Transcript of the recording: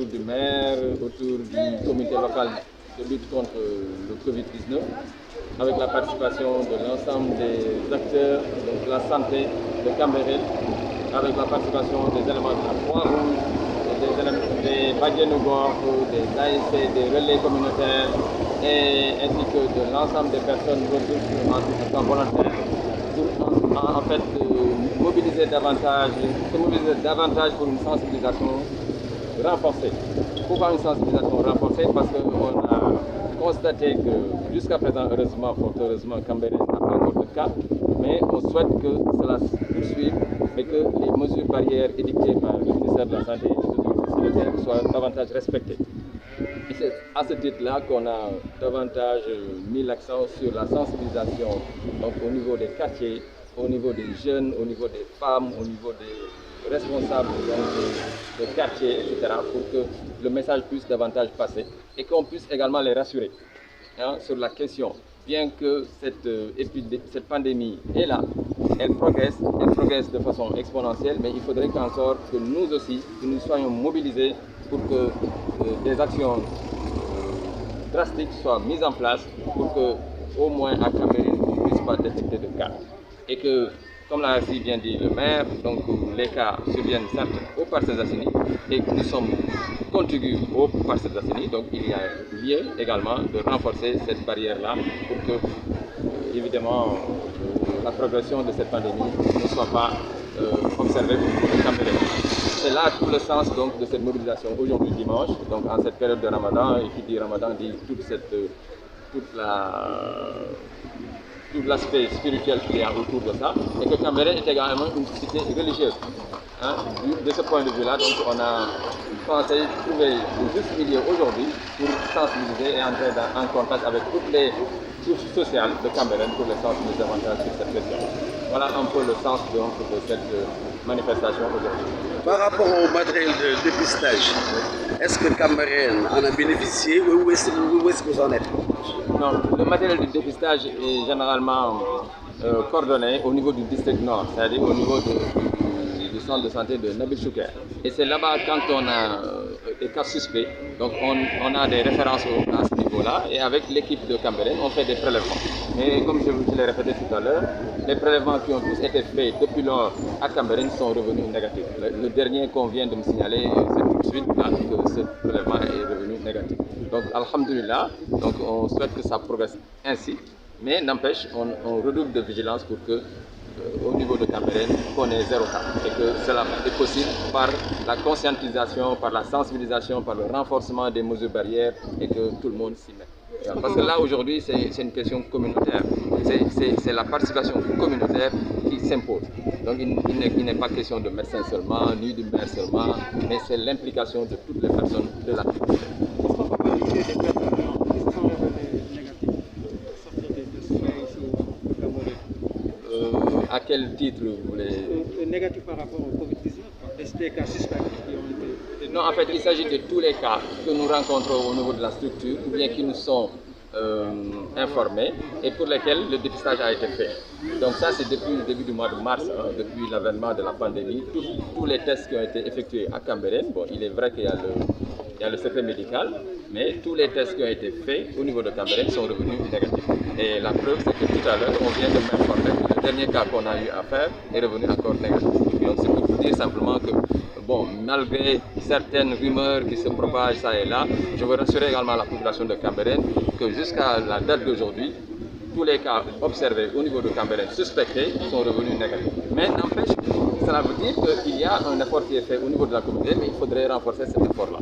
autour du maire, autour du comité local de lutte contre le Covid-19, avec la participation de l'ensemble des acteurs de la santé de Cambérène, avec la participation des éléments de la Croix-Rouge, des Badianougor, des ASC, des relais communautaires, et ainsi que de l'ensemble des personnes ressources en volontaire, pour en fait se mobiliser davantage pour une sensibilisation renforcée. Pourquoi une sensibilisation renforcée? Parce qu'on a constaté que jusqu'à présent, heureusement, fort heureusement, Cambérène n'a pas encore de cas, mais on souhaite que cela se poursuive et que les mesures barrières édictées par le ministère de la Santé et des autorités sanitaires soient davantage respectées. Et c'est à ce titre-là qu'on a davantage mis l'accent sur la sensibilisation, donc au niveau des quartiers, au niveau des jeunes, au niveau des femmes, au niveau des responsables de quartiers, etc., pour que le message puisse davantage passer et qu'on puisse également les rassurer sur la question. Bien que cette pandémie est là, elle progresse de façon exponentielle, mais il faudrait qu'encore que nous aussi, que nous soyons mobilisés pour que des actions drastiques soient mises en place pour que, au moins à Cambérène, on ne puisse pas détecter de cas. Et que, comme l'a si bien dit le maire, donc les cas surviennent certes aux Parcelles Assainies et que nous sommes contigus aux Parcelles Assainies, donc il y a lieu également de renforcer cette barrière-là pour que, évidemment, la progression de cette pandémie ne soit pas observée au Cambérène. C'est là tout le sens donc, de cette mobilisation aujourd'hui dimanche, donc en cette période de Ramadan, et qui dit Ramadan dit tout l'aspect spirituel qu'il y a autour de ça, et que Cambérène est également une cité religieuse. De ce point de vue-là, donc on a pensé trouver le juste milieu aujourd'hui pour sensibiliser et entrer en contact avec toutes les couches sociales de Cambérène pour les sensibiliser davantage sur cette question. Voilà un peu le sens donc, de cette manifestation aujourd'hui. Par rapport au matériel de dépistage, est-ce que Cambérène en a bénéficié ou est-ce que vous en êtes? Non, le matériel de dépistage est généralement coordonné au niveau du district nord, c'est-à-dire au niveau du centre de santé de Nabil Choucair. Et c'est là-bas quand on a des cas suspects, donc on a des références à ce niveau-là, et avec l'équipe de Cambérène, on fait des prélèvements. Mais comme je l'ai répété tout à l'heure, les prélèvements qui ont tous été faits depuis lors à Cambérène sont revenus négatifs. Le dernier qu'on vient de me signaler, c'est tout de suite là, que ce prélèvement est revenu négatif. Donc, alhamdoulilah, donc on souhaite que ça progresse ainsi, mais n'empêche, on redouble de vigilance pour que, au niveau de Cambérène, qu'on ait 0 cas et que cela est possible par la conscientisation, par la sensibilisation, par le renforcement des mesures barrières et que tout le monde s'y mette. Parce que là, aujourd'hui, c'est une question communautaire. C'est la participation communautaire qui s'impose. Donc, il n'est pas question de médecins seulement, ni du maire seulement, mais c'est l'implication de toutes les personnes de la communauté. À quel titre vous voulez? Négatif par rapport au Covid-19, des cas suspects qui ont été... Non, en fait, il s'agit de tous les cas que nous rencontrons au niveau de la structure, ou bien qui nous sont informés et pour lesquels le dépistage a été fait. Donc ça, c'est depuis le début du mois de mars, depuis l'avènement de la pandémie, tous les tests qui ont été effectués à Cambérène. Bon, il est vrai qu'il y a le secret médical, mais tous les tests qui ont été faits au niveau de Cambérène sont revenus négatifs. Et la preuve, c'est que tout à l'heure, on vient de m'informer que le dernier cas qu'on a eu à faire est revenu encore négatif. Donc c'est pour vous dire simplement que, bon, malgré certaines rumeurs qui se propagent ça et là, je veux rassurer également la population de Cambérène que jusqu'à la date d'aujourd'hui, tous les cas observés au niveau de Cambérène suspectés sont revenus négatifs. Mais n'empêche, cela veut dire qu'il y a un effort qui est fait au niveau de la communauté, mais il faudrait renforcer cet effort-là.